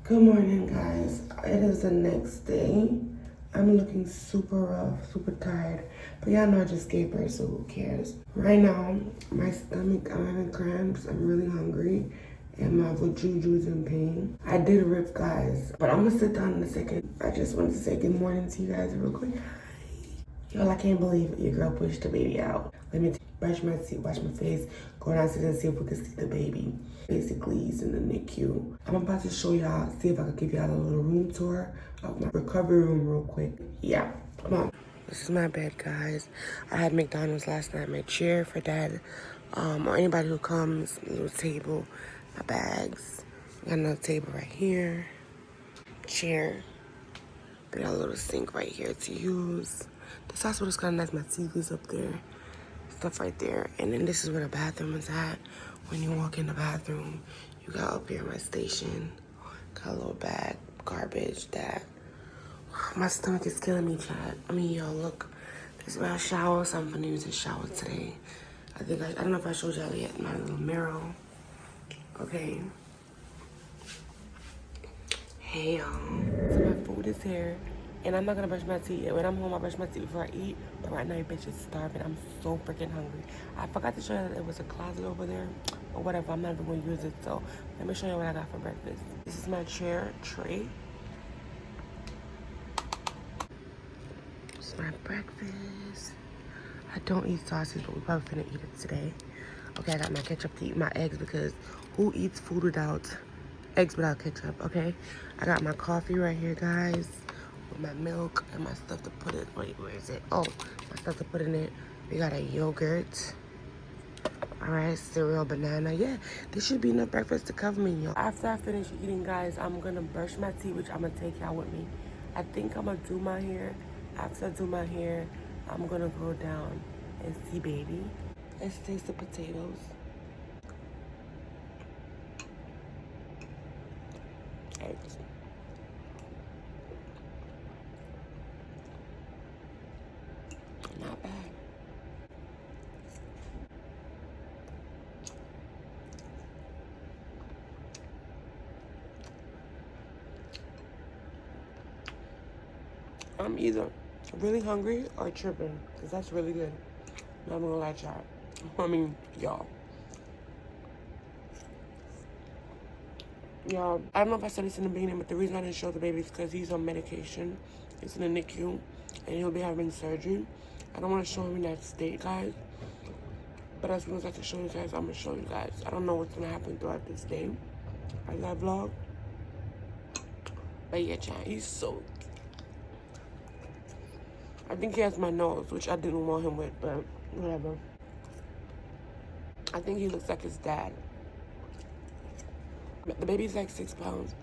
Good morning, guys. It is the next day. I'm looking super rough, super tired. But y'all know I just gave birth, so who cares? Right now, my stomach, I'm having cramps. I'm really hungry. And my vajayjay is in pain. I did rip, guys. But I'm gonna sit down in a second. I just wanted to say good morning to you guys real quick. Y'all, I can't believe it. Your girl pushed the baby out. Let me brush my teeth, wash my face, go downstairs and see if we can see the baby. Basically, he's in the NICU. I'm about to show y'all, see if I can give y'all a little room tour of my recovery room real quick. Yeah, come on. This is my bed, guys. I had McDonald's last night. My chair for dad, or anybody who comes, a little table, my bags. Got another table right here, chair. Got a little sink right here to use. This hospital is kind of nice. My TV's up there, stuff right there. And then this is where the bathroom is at. When you walk in the bathroom, you got up here my station. Got a little bag, garbage, that. My stomach is killing me, Chad. I mean, yo, look. This is where I shower, so I'm gonna use this shower today. I don't know if I showed y'all yet, my little mirror. Okay. Hey, y'all. So my food is here. And I'm not gonna brush my teeth. When I'm home, I brush my teeth before I eat. But right now, your bitch is starving. I'm so freaking hungry. I forgot to show you that there was a closet over there. Or whatever, I'm not even gonna use it. So let me show you what I got for breakfast. This is my tray. It's my breakfast. I don't eat sausage, but we're probably finna eat it today. Okay, I got my ketchup to eat my eggs because who eats food without eggs without ketchup, okay? I got my coffee right here, guys. With my milk and my stuff to put it. Wait, where is it? Oh, my stuff to put in it. We got a yogurt. All right, cereal, banana. Yeah, this should be enough breakfast to cover me, y'all. After I finish eating, guys, I'm gonna brush my teeth, which I'm gonna take y'all with me. I think I'm gonna do my hair. After I do my hair, I'm gonna go down and see baby. Let's taste the potatoes. Eggs. Not bad. I'm either really hungry or tripping, because that's really good. Not gonna lie, y'all. I mean, y'all. Y'all, I don't know if I said this in the beginning, but the reason I didn't show the baby is because he's on medication. He's in the NICU, and he'll be having surgery. I don't want to show him in that state, guys. But as soon as I can show you guys, I'm going to show you guys. I don't know what's going to happen throughout this day as I vlog. But yeah, child, he's so... I think he has my nose, which I didn't want him with, but whatever. I think he looks like his dad. The baby's like 6 pounds,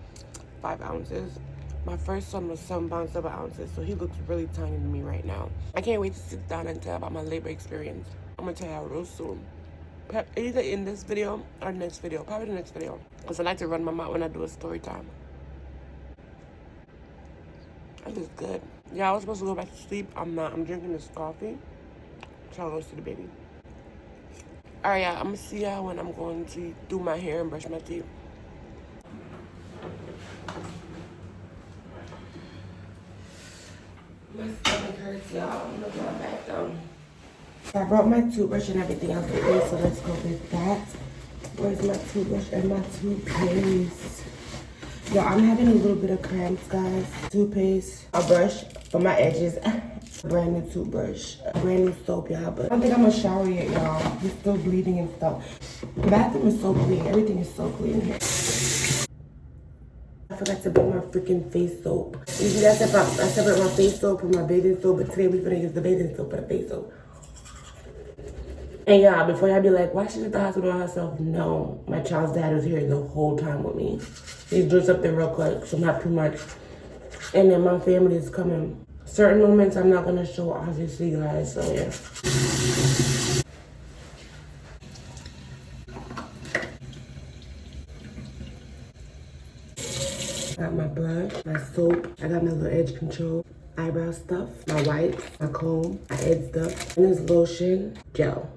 5 ounces. My first son was 7 pounds, 7 ounces, so he looks really tiny to me right now. I can't wait to sit down and tell about my labor experience. I'm gonna tell y'all real soon. Either in this video or next video, probably the next video. Because I like to run my mouth when I do a story time. That is good. Yeah, I was supposed to go back to sleep. I'm not. I'm drinking this coffee. So I'll go see the baby. Alright, yeah, I'm gonna see y'all when I'm going to do my hair and brush my teeth. My stomach hurts, y'all. I'm gonna go back down. I brought my toothbrush and everything else with me, so let's go with that. Where's my toothbrush and my toothpaste? Yo, I'm having a little bit of cramps, guys. Toothpaste, a brush for my edges, brand new toothbrush, brand new soap, y'all. But I don't think I'm gonna shower yet, y'all. He's still bleeding and stuff. The bathroom is so clean. Everything is so clean here. I forgot to bring my freaking face soap. Usually I separate my face soap from my bathing soap, but today we're gonna use the bathing soap for the face soap. And y'all, before y'all be like, why she's at the hospital by herself? No, my child's dad was here the whole time with me. He's just up there real quick, so not too much. And then my family is coming. Certain moments I'm not gonna show, obviously, guys, so yeah. I got my brush, my soap, I got my little edge control, eyebrow stuff, my wipes, my comb, my edge stuff, and this lotion, gel.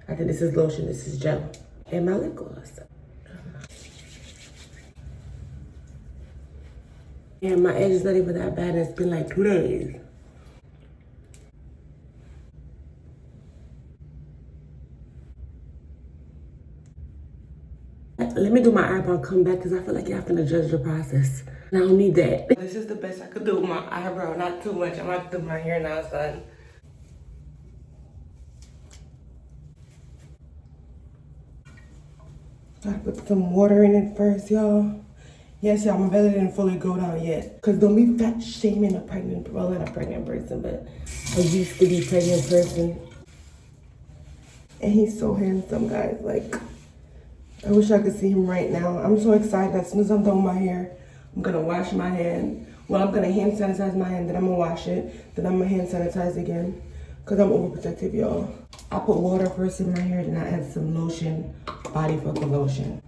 I think this is lotion, this is gel. And my lip gloss. And my edge is not even that bad. It's been like 2 days. Let me do my eyebrow and come back because I feel like you're having to judge the process. And I don't need that. This is the best I could do with my eyebrow. Not too much. I'm about to do my hair now, son. I put some water in it first, y'all. Yes, y'all, my belly didn't fully go down yet. Because don't be fat shaming a pregnant, well, not a pregnant person, but a used to be pregnant person. And he's so handsome, guys. Like, I wish I could see him right now. I'm so excited. As soon as I'm done with my hair, I'm going to wash my hand. Well, I'm going to hand sanitize my hand, then I'm going to wash it. Then I'm going to hand sanitize again. Because I'm overprotective, y'all. I put water first in my hair, then I add some lotion, body fucking lotion.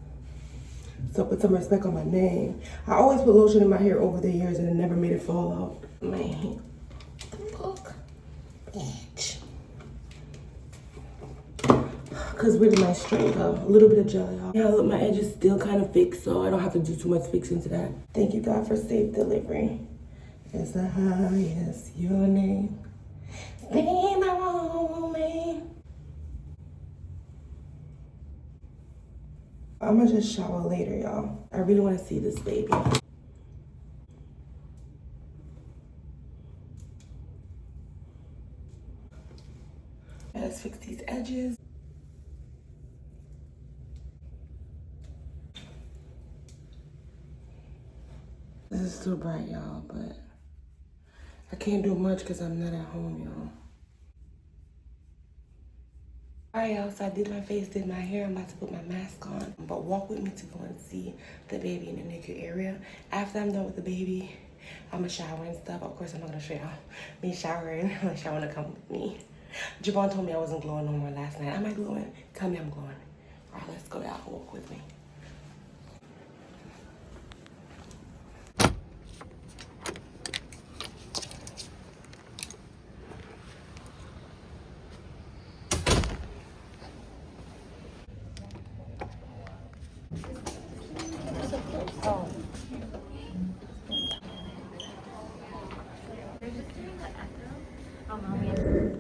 So put some respect on my name. I always put lotion in my hair over the years and it never made it fall out. Man, fuck. Bitch. Cause where did my straight go? A little bit of gel, y'all. Yeah, look, my edge is still kind of fixed, so I don't have to do too much fixing to that. Thank you, God, for safe delivery. It's the highest, your name. Stay in the wrong lane. I'm gonna just shower later, y'all. I really wanna see this baby. Let's fix these edges. This is too bright, y'all, but I can't do much because I'm not at home, y'all. Alright, y'all, so I did my face, did my hair. I'm about to put my mask on. But walk with me to go and see the baby in the NICU area. After I'm done with the baby, I'm gonna shower and stuff. Of course, I'm not gonna show y'all me showering unless y'all wanna come with me. Javon told me I wasn't glowing no more last night. Am I glowing? Tell me I'm glowing. Alright, let's go, y'all. Walk with me.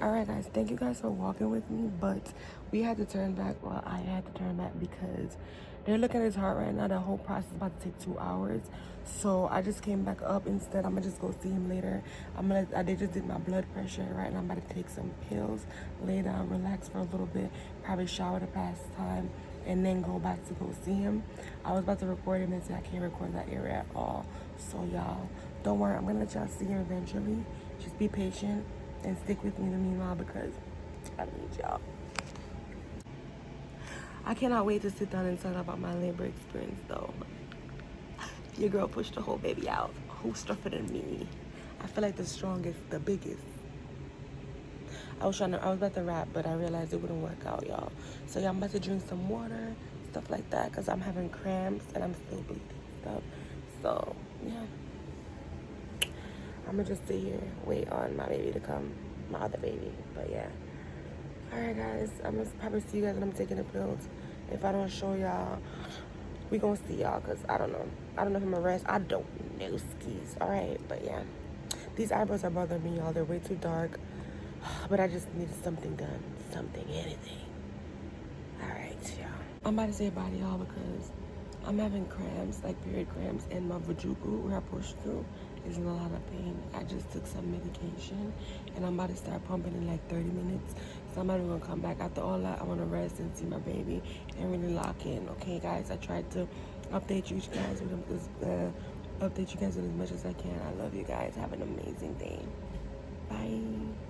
Alright guys, thank you guys for walking with me, but we had to turn back. Well, I had to turn back because they're looking at his heart right now. The whole process is about to take 2 hours. So I just came back up instead. I'm gonna just go see him later. They just did my blood pressure. Right now I'm about to take some pills, lay down, relax for a little bit, probably shower to pass time, and then go back to go see him. I was about to record him and say I can't record that area at all. So y'all, don't worry, I'm gonna let y'all see him eventually. Just be patient and stick with me in the meanwhile because I need y'all. I cannot wait to sit down and tell about my labor experience though. Your girl pushed the whole baby out. Who's tougher than me? I feel like the strongest, the biggest. I was about to rap, but I realized it wouldn't work out, y'all. So yeah, I'm about to drink some water, stuff like that, because I'm having cramps and I'm still bleeding stuff. So yeah. I'm gonna just sit here, wait on my baby to come, my other baby, but yeah. All right, guys, I'm gonna probably see you guys when I'm taking the pills. If I don't show y'all, we gonna see y'all, because I don't know. I don't know if I'm gonna rest. I don't know, skis. All right, but yeah. These eyebrows are bothering me, y'all. They're way too dark, but I just need something done. Something, anything. All right, y'all. I'm about to say bye to y'all because I'm having cramps, like period cramps, and my vajuku, where I push through, is in a lot of pain. I just took some medication, and I'm about to start pumping in like 30 minutes. So I'm not even gonna come back. After all that, I wanna rest and see my baby and really lock in. Okay, guys, I tried to update you guys with as much as I can. I love you guys. Have an amazing day. Bye.